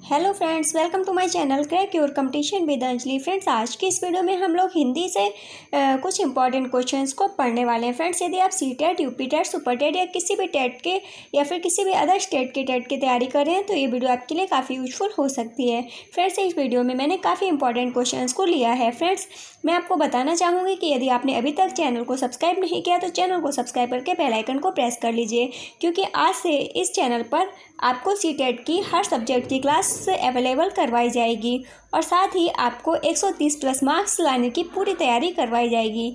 Hello friends, welcome to my channel crack your competition with Anjali. Friends, आज की इस video में हम लोग हिंदी से कुछ इंपॉर्टेंट क्वेश्चंस को पढ़ने वाले हैं। फ्रेंड्स, यदि आप CTET, UP TET, super TET या किसी भी टेट के या फिर किसी भी अदर स्टेट के टेट की तैयारी कर रहे हैं तो ये वीडियो आपके लिए काफ़ी यूजफुल हो सकती है। फ्रेंड्स, इस वीडियो में मैंने काफ़ी इंपॉर्टेंट क्वेश्चंस को लिया है। फ्रेंड्स, मैं आपको बताना चाहूँगी कि यदि आपने अभी तक चैनल को सब्सक्राइब नहीं किया तो चैनल को सब्सक्राइब करके बेल आइकन को प्रेस कर लीजिए, क्योंकि आज से इस चैनल पर आपको सीटेट की हर सब्जेक्ट की क्लास अवेलेबल करवाई जाएगी और साथ ही आपको 130 प्लस मार्क्स लाने की पूरी तैयारी करवाई जाएगी।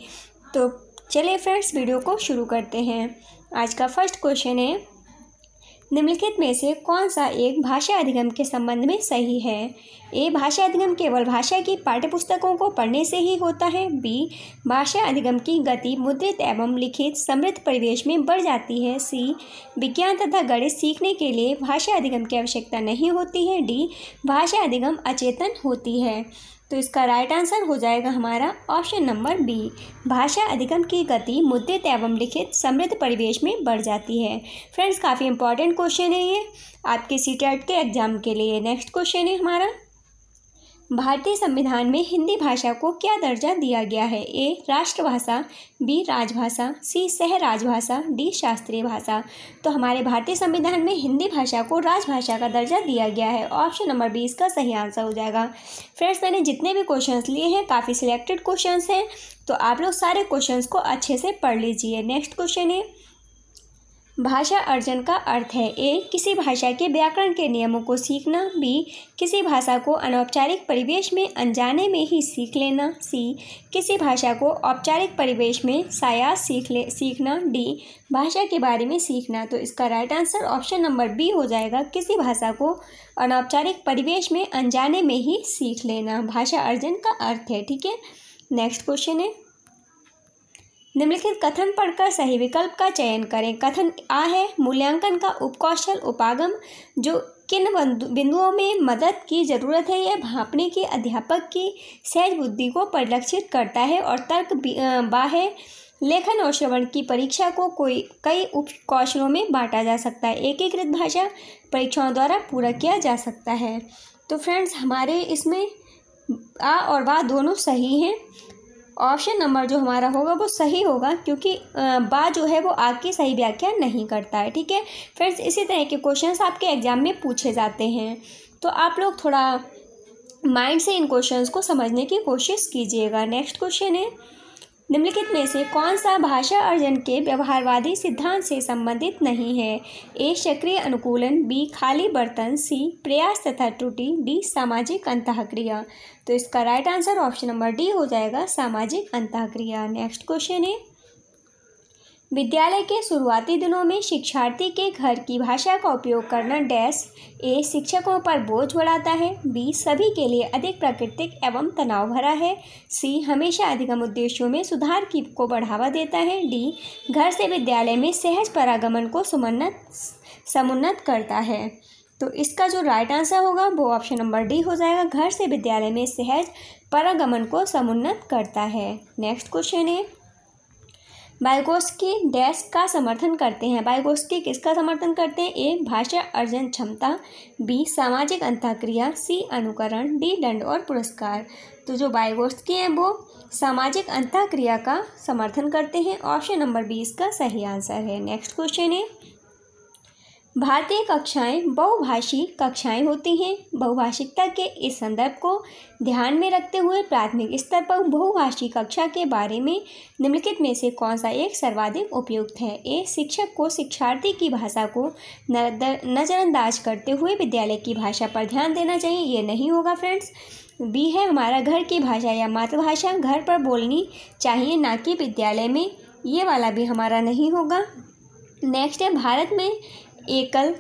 तो चलिए फ्रेंड्स, वीडियो को शुरू करते हैं। आज का फर्स्ट क्वेश्चन है, निम्नलिखित में से कौन सा एक भाषा अधिगम के संबंध में सही है? ए, भाषा अधिगम केवल भाषा की पाठ्यपुस्तकों को पढ़ने से ही होता है। बी, भाषा अधिगम की गति मुद्रित एवं लिखित समृद्ध परिवेश में बढ़ जाती है। सी, विज्ञान तथा गणित सीखने के लिए भाषा अधिगम की आवश्यकता नहीं होती है। डी, भाषा अधिगम अचेतन होती है। तो इसका राइट आंसर हो जाएगा हमारा ऑप्शन नंबर बी, भाषा अधिगम की गति मुद्रित एवं लिखित समृद्ध परिवेश में बढ़ जाती है। फ्रेंड्स, काफ़ी इंपॉर्टेंट क्वेश्चन है ये आपके सीटेट के एग्जाम के लिए। नेक्स्ट क्वेश्चन है हमारा, भारतीय संविधान में हिंदी भाषा को क्या दर्जा दिया गया है? ए, राष्ट्रभाषा, बी, राजभाषा, सी, सह राजभाषा, डी, शास्त्रीय भाषा। तो हमारे भारतीय संविधान में हिंदी भाषा को राजभाषा का दर्जा दिया गया है। ऑप्शन नंबर बी इसका सही आंसर हो जाएगा। फ्रेंड्स, मैंने जितने भी क्वेश्चंस लिए हैं काफ़ी सिलेक्टेड क्वेश्चंस हैं, तो आप लोग सारे क्वेश्चंस को अच्छे से पढ़ लीजिए। नेक्स्ट क्वेश्चन है, भाषा अर्जन का अर्थ है? ए, किसी भाषा के व्याकरण के नियमों को सीखना। बी, किसी भाषा को अनौपचारिक परिवेश में अनजाने में ही सीख लेना। सी, किसी भाषा को औपचारिक परिवेश में सायास सीखना। डी, भाषा के बारे में सीखना। तो इसका right answer option number B हो जाएगा, किसी भाषा को अनौपचारिक परिवेश में अनजाने में ही सीख लेना भाषा अर्जन का अर्थ है। ठीक है, नेक्स्ट क्वेश्चन है, निम्नलिखित कथन पढ़कर सही विकल्प का चयन करें। कथन आ है, मूल्यांकन का उपकौशल उपागम जो किन बिंदुओं में मदद की जरूरत है यह भांपने की अध्यापक की सहज बुद्धि को परिलक्षित करता है। और तर्क बा है, लेखन और श्रवण की परीक्षा को कई उपकौशलों में बांटा जा सकता है। एकीकृत भाषा परीक्षाओं द्वारा पूरा किया जा सकता है। तो फ्रेंड्स, हमारे इसमें आ और बा दोनों सही हैं। ऑप्शन नंबर जो हमारा होगा वो सही होगा, क्योंकि बा जो है वो आग की सही व्याख्या नहीं करता है। ठीक है फ्रेंड्स, इसी तरह के क्वेश्चंस आपके एग्जाम में पूछे जाते हैं, तो आप लोग थोड़ा माइंड से इन क्वेश्चंस को समझने की कोशिश कीजिएगा। नेक्स्ट क्वेश्चन है, निम्नलिखित में से कौन सा भाषा अर्जन के व्यवहारवादी सिद्धांत से संबंधित नहीं है? ए, सक्रिय अनुकूलन, बी, खाली बर्तन, सी, प्रयास तथा त्रुटि, डी, सामाजिक अंतःक्रिया। तो इसका right answer option number D हो जाएगा, सामाजिक अंतःक्रिया। नेक्स्ट क्वेश्चन है, विद्यालय के शुरुआती दिनों में शिक्षार्थी के घर की भाषा का उपयोग करना डैश। ए, शिक्षकों पर बोझ बढ़ाता है। बी, सभी के लिए अधिक प्राकृतिक एवं तनाव भरा है। सी, हमेशा अधिगम उद्देश्यों में सुधार को बढ़ावा देता है। डी, घर से विद्यालय में सहज परागमन को समुन्नत करता है। तो इसका जो राइट आंसर होगा वो ऑप्शन नंबर डी हो जाएगा, घर से विद्यालय में सहज परागमन को समुन्नत करता है। नेक्स्ट क्वेश्चन है, वाइगोत्स्की डैश का समर्थन करते हैं? वाइगोत्स्की किसका समर्थन करते हैं? ए, भाषा अर्जन क्षमता, बी, सामाजिक अंतःक्रिया, सी, अनुकरण, डी, दंड और पुरस्कार। तो जो वाइगोत्स्की हैं वो सामाजिक अंतःक्रिया का समर्थन करते हैं। ऑप्शन नंबर बी इसका सही आंसर है। नेक्स्ट क्वेश्चन है, भारतीय कक्षाएं बहुभाषी कक्षाएं होती हैं। बहुभाषिकता के इस संदर्भ को ध्यान में रखते हुए प्राथमिक स्तर पर बहुभाषी कक्षा के बारे में निम्नलिखित में से कौन सा एक सर्वाधिक उपयुक्त है? ए, शिक्षक को शिक्षार्थी की भाषा को नज़रअंदाज करते हुए विद्यालय की भाषा पर ध्यान देना चाहिए। ये नहीं होगा फ्रेंड्स। बी है हमारा, घर की भाषा या मातृभाषा घर पर बोलनी चाहिए, ना कि विद्यालय में। ये वाला भी हमारा नहीं होगा। नेक्स्ट है, भारत में एकल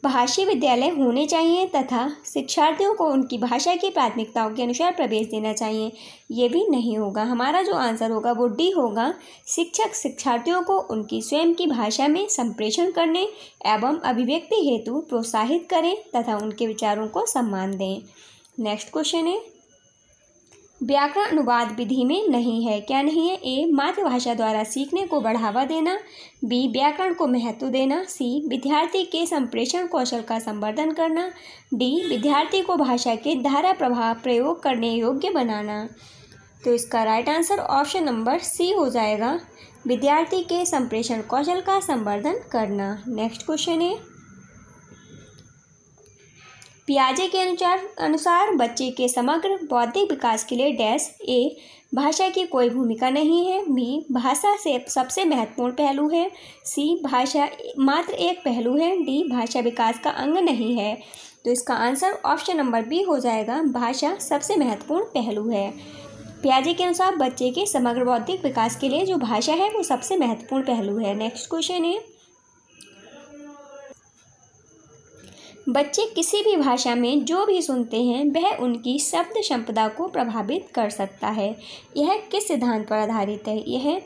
भाषी विद्यालय होने चाहिए तथा शिक्षार्थियों को उनकी भाषा की प्राथमिकताओं के अनुसार प्रवेश देना चाहिए। ये भी नहीं होगा। हमारा जो आंसर होगा वो डी होगा, शिक्षक शिक्षार्थियों को उनकी स्वयं की भाषा में संप्रेषण करने एवं अभिव्यक्ति हेतु प्रोत्साहित करें तथा उनके विचारों को सम्मान दें। नेक्स्ट क्वेश्चन है, व्याकरण अनुवाद विधि में नहीं है। क्या नहीं है? ए मातृभाषा द्वारा सीखने को बढ़ावा देना, बी व्याकरण को महत्व देना, सी विद्यार्थी के संप्रेषण कौशल का संवर्धन करना, डी विद्यार्थी को भाषा के धारा प्रवाह प्रयोग करने योग्य बनाना। तो इसका right answer option number C हो जाएगा, विद्यार्थी के संप्रेषण कौशल का संवर्धन करना। नेक्स्ट क्वेश्चन है, पियाजे के अनुसार बच्चे के समग्र बौद्धिक विकास के लिए डैश ए भाषा की कोई भूमिका नहीं है, बी भाषा से सबसे महत्वपूर्ण पहलू है, सी भाषा मात्र एक पहलू है, डी भाषा विकास का अंग नहीं है। तो इसका आंसर ऑप्शन नंबर बी हो जाएगा, भाषा सबसे महत्वपूर्ण पहलू है। पियाजे के अनुसार बच्चे के समग्र बौद्धिक विकास के लिए जो भाषा है वो सबसे महत्वपूर्ण पहलू है। नेक्स्ट क्वेश्चन है, बच्चे किसी भी भाषा में जो भी सुनते हैं वह उनकी शब्द संपदा को प्रभावित कर सकता है। यह किस सिद्धांत पर आधारित है? यह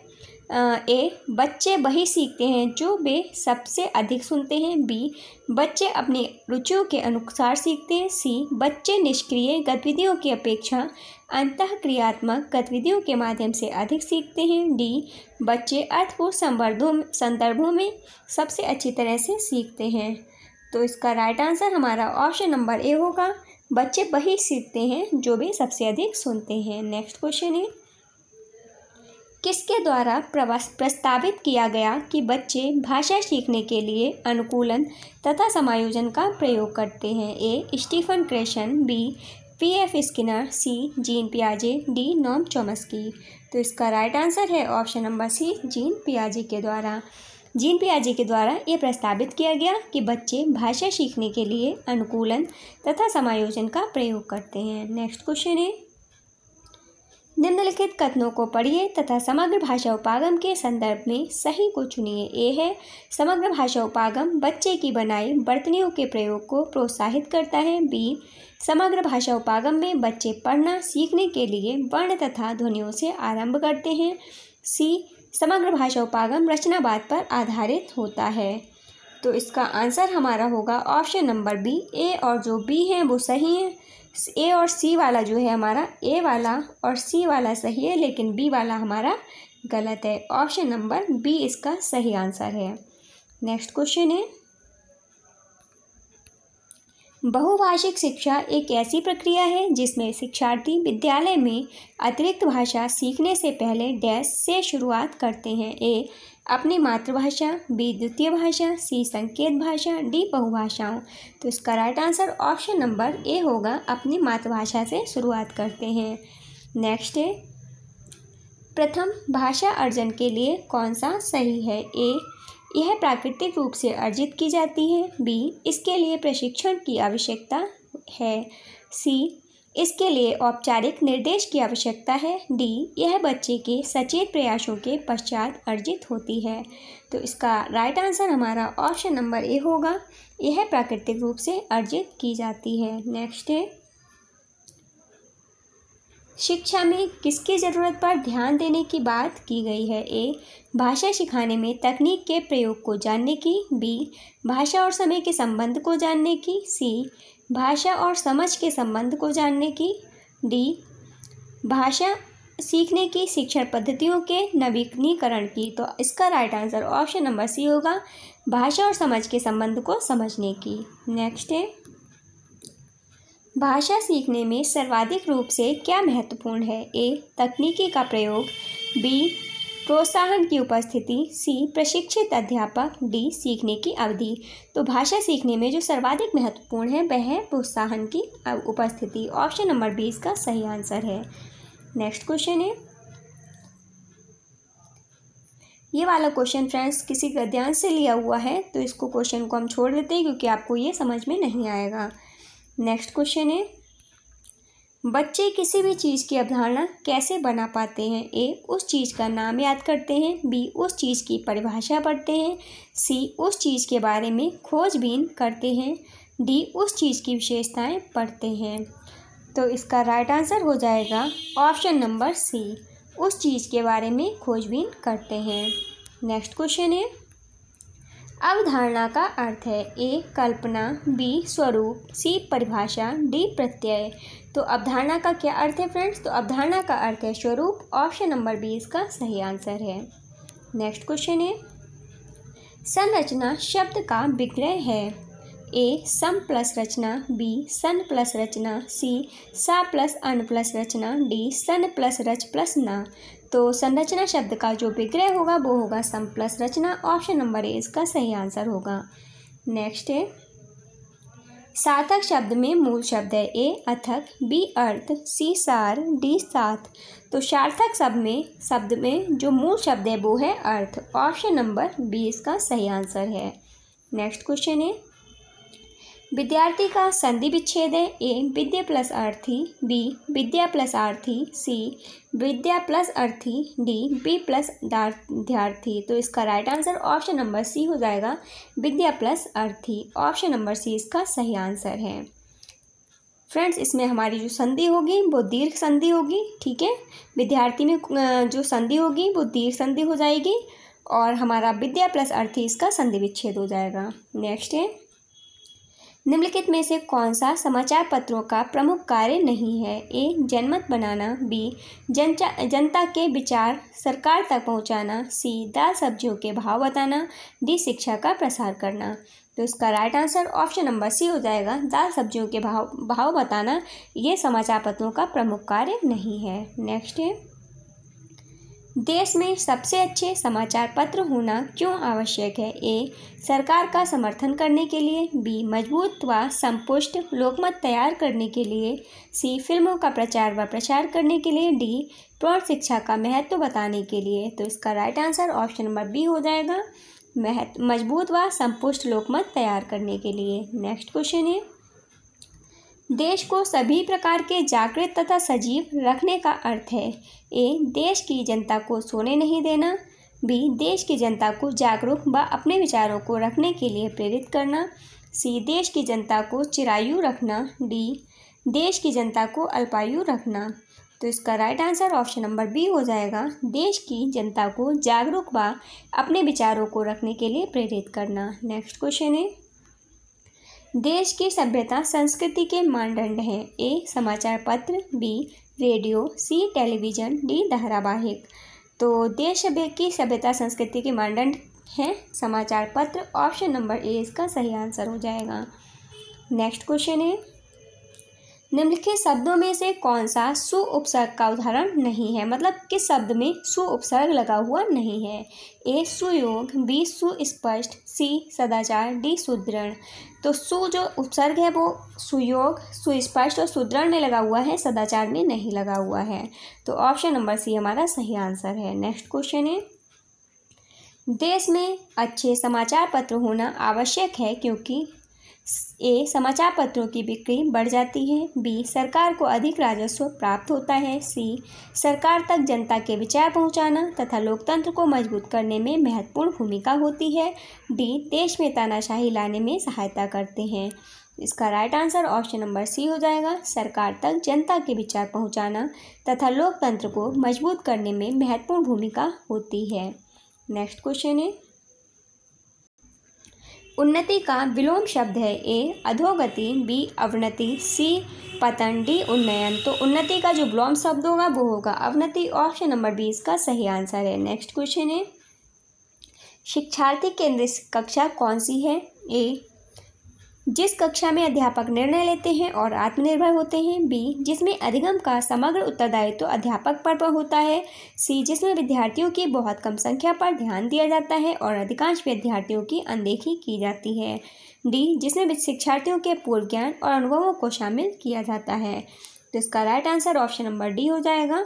ए बच्चे वही सीखते हैं जो वे सबसे अधिक सुनते हैं, बी बच्चे अपनी रुचियों के अनुसार सीखते हैं, सी बच्चे निष्क्रिय गतिविधियों की अपेक्षा अंतःक्रियात्मक गतिविधियों के माध्यम से अधिक सीखते हैं, डी बच्चे अर्थपूर्ण संदर्भों में सबसे अच्छी तरह से सीखते हैं। तो इसका राइट आंसर हमारा ऑप्शन नंबर ए होगा, बच्चे वही सीखते हैं जो वे सबसे अधिक सुनते हैं। नेक्स्ट क्वेश्चन है, किसके द्वारा प्रस्तावित किया गया कि बच्चे भाषा सीखने के लिए अनुकूलन तथा समायोजन का प्रयोग करते हैं? ए स्टीफन क्रेशन, बी पी.एफ. स्किनर, सी जीन पियाजे, डी नोम चॉम्स्की। तो इसका राइट आंसर है ऑप्शन नंबर सी, जीन पियाजे के द्वारा। जीन पियाजे के द्वारा ये प्रस्तावित किया गया कि बच्चे भाषा सीखने के लिए अनुकूलन तथा समायोजन का प्रयोग करते हैं। नेक्स्ट क्वेश्चन है, निम्नलिखित कथनों को पढ़िए तथा समग्र भाषा उपागम के संदर्भ में सही को चुनिए। ए है समग्र भाषा उपागम बच्चे की बनाई बर्तनियों के प्रयोग को प्रोत्साहित करता है, बी समग्र भाषा उपागम में बच्चे पढ़ना सीखने के लिए वर्ण तथा ध्वनियों से आरंभ करते हैं, सी समग्र भाषा उपागम रचनावाद पर आधारित होता है। तो इसका आंसर हमारा होगा ऑप्शन नंबर बी, ए और जो बी है वो सही है। ए और सी वाला जो है हमारा, ए वाला और सी वाला सही है लेकिन बी वाला हमारा गलत है। ऑप्शन नंबर बी इसका सही आंसर है। नेक्स्ट क्वेश्चन है, बहुभाषिक शिक्षा एक ऐसी प्रक्रिया है जिसमें शिक्षार्थी विद्यालय में अतिरिक्त भाषा सीखने से पहले डैश से शुरुआत करते हैं। ए अपनी मातृभाषा, बी द्वितीय भाषा, सी संकेत भाषा, डी बहुभाषाओं। तो इसका राइट आंसर ऑप्शन नंबर ए होगा, अपनी मातृभाषा से शुरुआत करते हैं। नेक्स्ट है, प्रथम भाषा अर्जन के लिए कौन सा सही है? ए यह प्राकृतिक रूप से अर्जित की जाती है, बी इसके लिए प्रशिक्षण की आवश्यकता है, सी इसके लिए औपचारिक निर्देश की आवश्यकता है, डी यह बच्चे के सचेत प्रयासों के पश्चात अर्जित होती है। तो इसका राइट आंसर हमारा ऑप्शन नंबर ए होगा, यह प्राकृतिक रूप से अर्जित की जाती है। नेक्स्ट है, शिक्षा में किसकी ज़रूरत पर ध्यान देने की बात की गई है? ए भाषा सिखाने में तकनीक के प्रयोग को जानने की, बी भाषा और समय के संबंध को जानने की, सी भाषा और समझ के संबंध को जानने की, डी भाषा सीखने की शिक्षण पद्धतियों के नवीनीकरण की। तो इसका right answer option number C होगा, भाषा और समझ के संबंध को समझने की। नेक्स्ट है, भाषा सीखने में सर्वाधिक रूप से क्या महत्वपूर्ण है? ए तकनीकी का प्रयोग, बी प्रोत्साहन की उपस्थिति, सी प्रशिक्षित अध्यापक, डी सीखने की अवधि। तो भाषा सीखने में जो सर्वाधिक महत्वपूर्ण है वह है प्रोत्साहन की उपस्थिति। ऑप्शन नंबर बी इसका सही आंसर है। नेक्स्ट क्वेश्चन है, ये वाला क्वेश्चन फ्रेंड्स किसी गद्यांश से लिया हुआ है तो इसको क्वेश्चन को हम छोड़ देते हैं क्योंकि आपको ये समझ में नहीं आएगा। नेक्स्ट क्वेश्चन है, बच्चे किसी भी चीज़ की अवधारणा कैसे बना पाते हैं? ए उस चीज़ का नाम याद करते हैं, बी उस चीज़ की परिभाषा पढ़ते हैं, सी उस चीज़ के बारे में खोजबीन करते हैं, डी उस चीज़ की विशेषताएं पढ़ते हैं। तो इसका राइट आंसर हो जाएगा ऑप्शन नंबर सी, उस चीज़ के बारे में खोजबीन करते हैं। नेक्स्ट क्वेश्चन है, अवधारणा का अर्थ है ए कल्पना, बी स्वरूप, सी परिभाषा, डी प्रत्यय। तो अवधारणा का क्या अर्थ है फ्रेंड्स? तो अवधारणा का अर्थ है स्वरूप। ऑप्शन नंबर बी इसका सही आंसर है। नेक्स्ट क्वेश्चन है, संरचना शब्द का विग्रह है। ए सम प्लस रचना, बी सन प्लस रचना, सी सा प्लस अन प्लस रचना, डी सन प्लस रच प्लस ना। तो संरचना शब्द का जो विग्रह होगा वो होगा सम प्लस रचना। ऑप्शन नंबर ए इसका सही आंसर होगा। नेक्स्ट है, सार्थक शब्द में मूल शब्द है ए अथक, बी अर्थ, सी सार, डी साथ। तो सार्थक शब्द में जो मूल शब्द है वो है अर्थ। ऑप्शन नंबर बी इसका सही आंसर है। नेक्स्ट क्वेश्चन है, विद्यार्थी का संधि विच्छेद है। ए विद्या प्लस अर्थी, बी विद्या प्लस आर्थी, सी विद्या प्लस अर्थी, डी बी प्लस विद्यार्थी। तो इसका right answer option number C हो जाएगा, विद्या प्लस अर्थी। ऑप्शन नंबर सी इसका सही आंसर है। फ्रेंड्स, इसमें हमारी जो संधि होगी वो दीर्घ संधि होगी। ठीक है, विद्यार्थी में जो संधि होगी वो दीर्घ संधि हो जाएगी और हमारा विद्या प्लस अर्थी इसका संधि विच्छेद हो जाएगा। नेक्स्ट है, निम्नलिखित में से कौन सा समाचार पत्रों का प्रमुख कार्य नहीं है। ए जनमत बनाना, बी जनता के विचार सरकार तक पहुंचाना, सी दाल सब्जियों के भाव बताना, डी शिक्षा का प्रसार करना। तो इसका right answer option number C हो जाएगा, दाल सब्जियों के भाव बताना ये समाचार पत्रों का प्रमुख कार्य नहीं है। नेक्स्ट है, देश में सबसे अच्छे समाचार पत्र होना क्यों आवश्यक है। ए सरकार का समर्थन करने के लिए, बी मजबूत व संपुष्ट लोकमत तैयार करने के लिए, सी फिल्मों का प्रचार व प्रसार करने के लिए, डी प्रौढ़ शिक्षा का महत्व बताने के लिए। तो इसका right answer option number B हो जाएगा, मजबूत व संपुष्ट लोकमत तैयार करने के लिए। नेक्स्ट क्वेश्चन है, देश को सभी प्रकार के जागृत तथा सजीव रखने का अर्थ है। ए देश की जनता को सोने नहीं देना, बी देश की जनता को जागरूक व अपने विचारों को रखने के लिए प्रेरित करना, सी देश की जनता को चिरायु रखना, डी देश की जनता को अल्पायु रखना। तो इसका right answer option number B हो जाएगा, देश की जनता को जागरूक व अपने विचारों को रखने के लिए प्रेरित करना। नेक्स्ट क्वेश्चन है, देश की सभ्यता संस्कृति के मानदंड हैं। ए समाचार पत्र, बी रेडियो, सी टेलीविज़न, डी धारावाहिक। तो देश की सभ्यता संस्कृति के मानदंड हैं समाचार पत्र। ऑप्शन नंबर ए इसका सही आंसर हो जाएगा। नेक्स्ट क्वेश्चन है, निम्नलिखित शब्दों में से कौन सा सु उपसर्ग का उदाहरण नहीं है। मतलब किस शब्द में सु उपसर्ग लगा हुआ नहीं है। ए सुयोग, बी सुस्पष्ट, सी सदाचार, डी सुदृढ़। तो सु जो उपसर्ग है वो सुयोग, सुस्पष्ट और सुदृढ़ में लगा हुआ है, सदाचार में नहीं लगा हुआ है। तो ऑप्शन नंबर सी हमारा सही आंसर है। नेक्स्ट क्वेश्चन है, देश में अच्छे समाचार पत्र होना आवश्यक है क्योंकि ए समाचार पत्रों की बिक्री बढ़ जाती है, बी सरकार को अधिक राजस्व प्राप्त होता है, सी सरकार तक जनता के विचार पहुंचाना तथा लोकतंत्र को मजबूत करने में महत्वपूर्ण भूमिका होती है, डी देश में तानाशाही लाने में सहायता करते हैं। इसका right answer option number C हो जाएगा, सरकार तक जनता के विचार पहुंचाना तथा लोकतंत्र को मजबूत करने में महत्वपूर्ण भूमिका होती है। नेक्स्ट क्वेश्चन है, उन्नति का विलोम शब्द है। ए अधोगति, बी अवनति, सी पतन, डी उन्नयन। तो उन्नति का जो विलोम शब्द होगा वो होगा अवनति। ऑप्शन नंबर बी इसका सही आंसर है। नेक्स्ट क्वेश्चन है, शिक्षार्थी केंद्रित कक्षा कौन सी है। ए जिस कक्षा में अध्यापक निर्णय लेते हैं और आत्मनिर्भर होते हैं, बी जिसमें अधिगम का समग्र उत्तरदायित्व अध्यापक पर होता है, सी जिसमें विद्यार्थियों की बहुत कम संख्या पर ध्यान दिया जाता है और अधिकांश विद्यार्थियों की अनदेखी की जाती है, डी जिसमें शिक्षार्थियों के पूर्व ज्ञान और अनुभवों को शामिल किया जाता है। तो इसका right answer option number D हो जाएगा,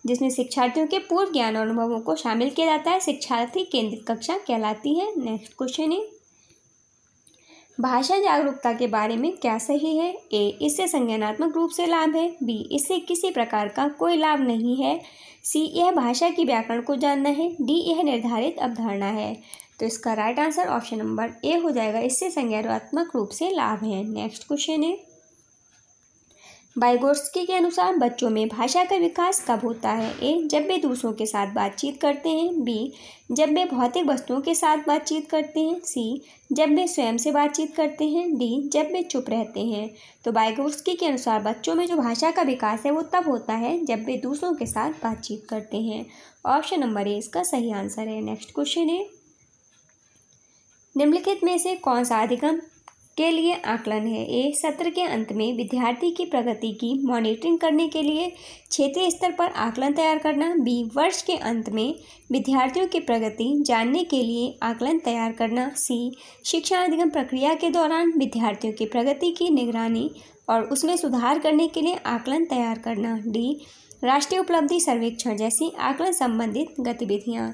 जिसमें शिक्षार्थियों के पूर्व ज्ञान और अनुभवों को शामिल किया जाता है, शिक्षार्थी केंद्रित कक्षा कहलाती है। नेक्स्ट क्वेश्चन है, भाषा जागरूकता के बारे में क्या सही है। ए इससे संज्ञानात्मक रूप से लाभ है, बी इससे किसी प्रकार का कोई लाभ नहीं है, सी यह भाषा की व्याकरण को जानना है, डी यह निर्धारित अवधारणा है। तो इसका राइट आंसर ऑप्शन नंबर ए हो जाएगा, इससे संज्ञानात्मक रूप से लाभ है। नेक्स्ट क्वेश्चन है, वाइगोत्स्की के अनुसार बच्चों में भाषा का विकास कब होता है? ए, जब वे दूसरों के साथ बातचीत करते हैं। बी, जब वे भौतिक वस्तुओं के साथ बातचीत करते हैं। सी, जब वे स्वयं से बातचीत करते हैं। डी, जब वे चुप रहते हैं। तो वाइगोत्स्की के अनुसार बच्चों में जो भाषा का विकास है वो तब होता है जब वे दूसरों के साथ बातचीत करते हैं। ऑप्शन नंबर ए इसका सही आंसर है। नेक्स्ट क्वेश्चन है, निम्नलिखित में से कौन सा अधिगम के लिए आकलन है? ए, सत्र के अंत में विद्यार्थी की प्रगति की मॉनिटरिंग करने के लिए क्षेत्रीय स्तर पर आकलन तैयार करना। बी, वर्ष के अंत में विद्यार्थियों की प्रगति जानने के लिए आकलन तैयार करना। सी, शिक्षा अधिगम प्रक्रिया के दौरान विद्यार्थियों की प्रगति की निगरानी और उसमें सुधार करने के लिए आकलन तैयार करना। डी, राष्ट्रीय उपलब्धि सर्वेक्षण जैसी आकलन संबंधित गतिविधियाँ।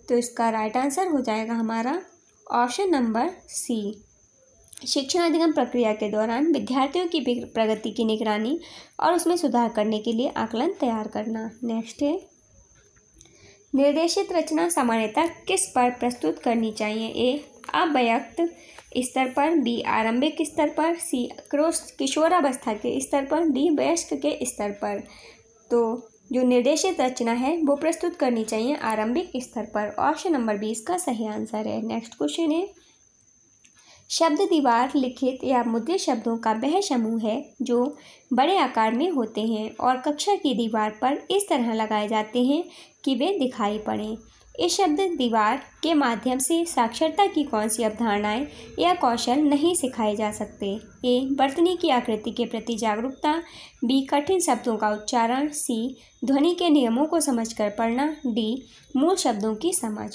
तो इसका राइट आंसर हो जाएगा हमारा ऑप्शन नंबर सी, शिक्षण अधिगम प्रक्रिया के दौरान विद्यार्थियों की प्रगति की निगरानी और उसमें सुधार करने के लिए आकलन तैयार करना। नेक्स्ट है, निर्देशित रचना सामान्यतः किस पर प्रस्तुत करनी चाहिए? ए, अव्यक्त स्तर पर। बी, आरंभिक स्तर पर। सी, किशोरावस्था के स्तर पर। डी, वयस्क के स्तर पर। तो जो निर्देशित रचना है वो प्रस्तुत करनी चाहिए आरंभिक स्तर पर। ऑप्शन नंबर बी इसका सही आंसर है। नेक्स्ट क्वेश्चन है, शब्द दीवार लिखित या मुद्रित शब्दों का वह समूह है जो बड़े आकार में होते हैं और कक्षा की दीवार पर इस तरह लगाए जाते हैं कि वे दिखाई पड़ें। इस शब्द दीवार के माध्यम से साक्षरता की कौन सी अवधारणाएं या कौशल नहीं सिखाए जा सकते? ए, बर्तनी की आकृति के प्रति जागरूकता। बी, कठिन शब्दों का उच्चारण। सी, ध्वनि के नियमों को समझकर पढ़ना। डी, मूल शब्दों की समझ।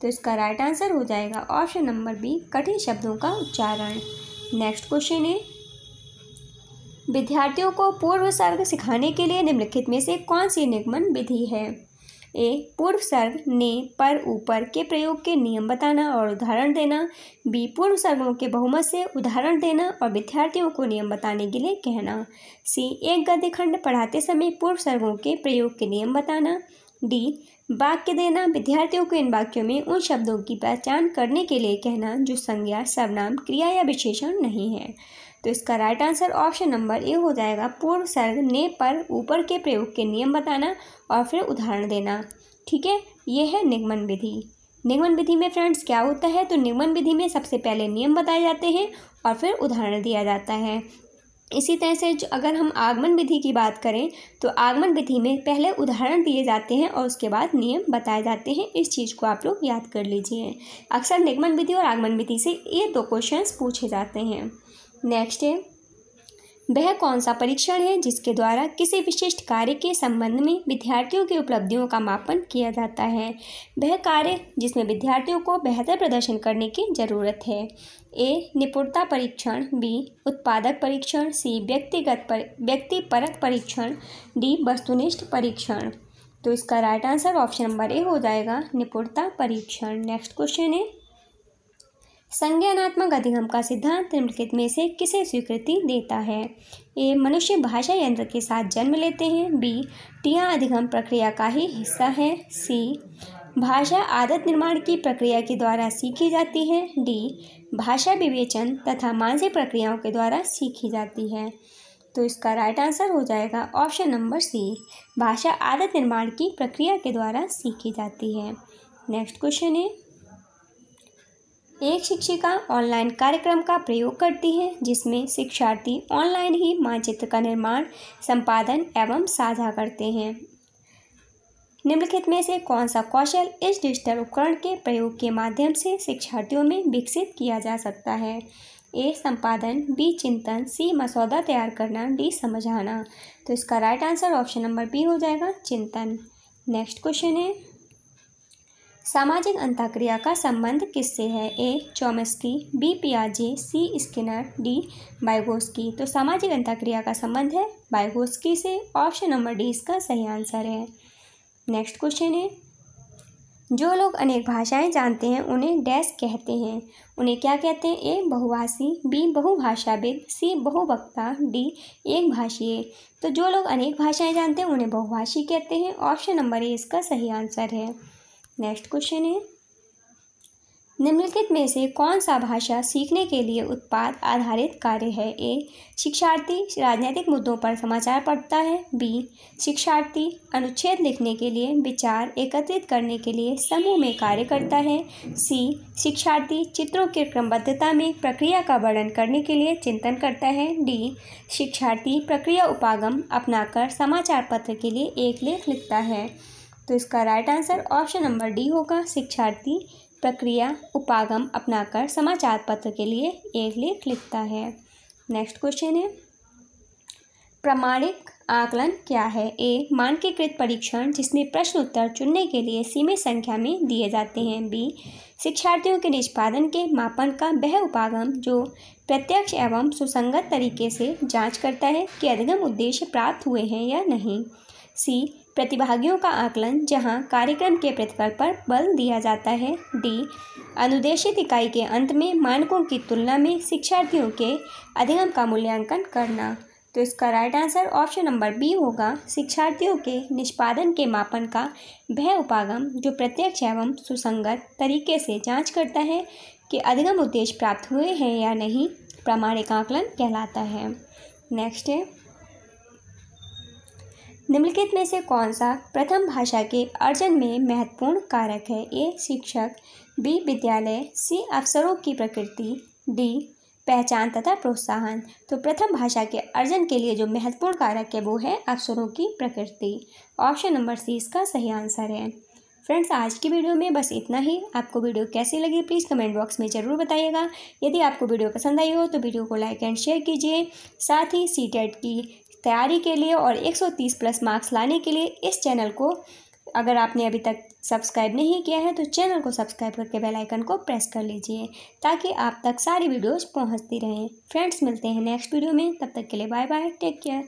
तो इसका राइट आंसर हो जाएगा ऑप्शन नंबर बी, कठिन शब्दों का उच्चारण। नेक्स्ट क्वेश्चन है, विद्यार्थियों को पूर्व सर्ग सिखाने के लिए निम्नलिखित में से कौन सी निगमन विधि है? ए, पूर्व सर्ग, ने, पर, ऊपर के प्रयोग के नियम बताना और उदाहरण देना। बी, पूर्व सर्गों के बहुमत से उदाहरण देना और विद्यार्थियों को नियम बताने के लिए कहना। सी, एक गद्य खंड पढ़ाते समय पूर्व सर्गों के प्रयोग के नियम बताना। डी, वाक्य देना, विद्यार्थियों को इन वाक्यों में उन शब्दों की पहचान करने के लिए कहना जो संज्ञा, सर्वनाम, क्रिया या विशेषण नहीं है। तो इसका राइट आंसर ऑप्शन नंबर ए हो जाएगा, पूर्व सर्ग, ने, पर, ऊपर के प्रयोग के नियम बताना और फिर उदाहरण देना। ठीक है, ये है निगमन विधि। निगमन विधि में फ्रेंड्स क्या होता है, तो निगमन विधि में सबसे पहले नियम बताए जाते हैं और फिर उदाहरण दिया जाता है। इसी तरह से अगर हम आगमन विधि की बात करें तो आगमन विधि में पहले उदाहरण दिए जाते हैं और उसके बाद नियम बताए जाते हैं। इस चीज़ को आप लोग याद कर लीजिए। अक्सर निगमन विधि और आगमन विधि से ये दो क्वेश्चंस पूछे जाते हैं। नेक्स्ट है, वह कौन सा परीक्षण है जिसके द्वारा किसी विशिष्ट कार्य के संबंध में विद्यार्थियों की उपलब्धियों का मापन किया जाता है? वह कार्य जिसमें विद्यार्थियों को बेहतर प्रदर्शन करने की ज़रूरत है। ए, निपुणता परीक्षण। बी, उत्पादक परीक्षण। सी, व्यक्तिपरक परीक्षण। डी, वस्तुनिष्ठ परीक्षण। तो इसका राइट आंसर ऑप्शन नंबर ए हो जाएगा, निपुणता परीक्षण। नेक्स्ट क्वेश्चन है, संज्ञानात्मक अधिगम का सिद्धांत निम्नलिखित में से किसे स्वीकृति देता है? ए, मनुष्य भाषा यंत्र के साथ जन्म लेते हैं। बी, टिया अधिगम प्रक्रिया का ही हिस्सा है। सी, भाषा आदत निर्माण की प्रक्रिया के द्वारा सीखी जाती है। डी, भाषा विवेचन तथा मानसिक प्रक्रियाओं के द्वारा सीखी जाती है। तो इसका राइट आंसर हो जाएगा ऑप्शन नंबर सी, भाषा आदत निर्माण की प्रक्रिया के द्वारा सीखी जाती है। नेक्स्ट क्वेश्चन है, एक शिक्षिका ऑनलाइन कार्यक्रम का प्रयोग करती है जिसमें शिक्षार्थी ऑनलाइन ही मानचित्र का निर्माण, संपादन एवं साझा करते हैं। निम्नलिखित में से कौन सा कौशल इस डिजिटल उपकरण के प्रयोग के माध्यम से शिक्षार्थियों में विकसित किया जा सकता है? ए, संपादन। बी, चिंतन। सी, मसौदा तैयार करना। डी, समझाना। तो इसका right answer option number B हो जाएगा, चिंतन। नेक्स्ट क्वेश्चन है, सामाजिक अंतःक्रिया का संबंध किससे है? ए, चॉम्स्की। बी, पियाजे। सी, स्किनर। D, Vygotsky. तो सामाजिक अंतःक्रिया का संबंध है वाइगोत्स्की से। ऑप्शन नंबर डी इसका सही आंसर है। नेक्स्ट क्वेश्चन है, जो लोग अनेक भाषाएं जानते हैं उन्हें डैश कहते हैं। उन्हें क्या कहते हैं? ए, बहुभाषी। बी, बहुभाषाविद। सी, बहुवक्ता। डी, एक भाषीय। तो जो लोग अनेक भाषाएं जानते हैं उन्हें बहुभाषी कहते हैं। ऑप्शन नंबर ए इसका सही आंसर है। नेक्स्ट क्वेश्चन है, निम्नलिखित में से कौन सा भाषा सीखने के लिए उत्पाद आधारित कार्य है? ए, शिक्षार्थी राजनीतिक मुद्दों पर समाचार पढ़ता है। बी, शिक्षार्थी अनुच्छेद लिखने के लिए विचार एकत्रित करने के लिए समूह में कार्य करता है। सी, शिक्षार्थी चित्रों की क्रमबद्धता में प्रक्रिया का वर्णन करने के लिए चिंतन करता है। डी, शिक्षार्थी प्रक्रिया उपागम अपनाकर समाचार पत्र के लिए एक लेख लिखता है। तो इसका right answer option number D होगा, शिक्षार्थी प्रक्रिया उपागम अपनाकर समाचार पत्र के लिए एक लेख लिखता है। नेक्स्ट क्वेश्चन है, प्रामाणिक आकलन क्या है? ए, मानकीकृत परीक्षण जिसमें प्रश्न उत्तर चुनने के लिए सीमित संख्या में दिए जाते हैं। बी, शिक्षार्थियों के निष्पादन के मापन का वह उपागम जो प्रत्यक्ष एवं सुसंगत तरीके से जांच करता है कि अधिगम उद्देश्य प्राप्त हुए हैं या नहीं। सी, प्रतिभागियों का आकलन जहां कार्यक्रम के प्रतिफल पर बल दिया जाता है। डी, अनुदेशित इकाई के अंत में मानकों की तुलना में शिक्षार्थियों के अधिगम का मूल्यांकन करना। तो इसका right answer option number B होगा, शिक्षार्थियों के निष्पादन के मापन का वह उपागम जो प्रत्यक्ष एवं सुसंगत तरीके से जांच करता है कि अधिगम उद्देश्य प्राप्त हुए हैं या नहीं, प्रामाणिक आकलन कहलाता है। नेक्स्ट है, निम्नलिखित में से कौन सा प्रथम भाषा के अर्जन में महत्वपूर्ण कारक है? ए, शिक्षक। बी, विद्यालय। सी, अवसरों की प्रकृति। डी, पहचान तथा प्रोत्साहन। तो प्रथम भाषा के अर्जन के लिए जो महत्वपूर्ण कारक है वो है अवसरों की प्रकृति। ऑप्शन नंबर सी इसका सही आंसर है। फ्रेंड्स, आज की वीडियो में बस इतना ही। आपको वीडियो कैसी लगी प्लीज़ कमेंट बॉक्स में ज़रूर बताइएगा। यदि आपको वीडियो पसंद आई हो तो वीडियो को लाइक एंड शेयर कीजिए। साथ ही सीटेट की तैयारी के लिए और 130 प्लस मार्क्स लाने के लिए इस चैनल को अगर आपने अभी तक सब्सक्राइब नहीं किया है तो चैनल को सब्सक्राइब करके बेल आइकन को प्रेस कर लीजिए ताकि आप तक सारी वीडियोज़ पहुंचती रहें। फ्रेंड्स, मिलते हैं नेक्स्ट वीडियो में, तब तक के लिए बाय बाय, टेक केयर।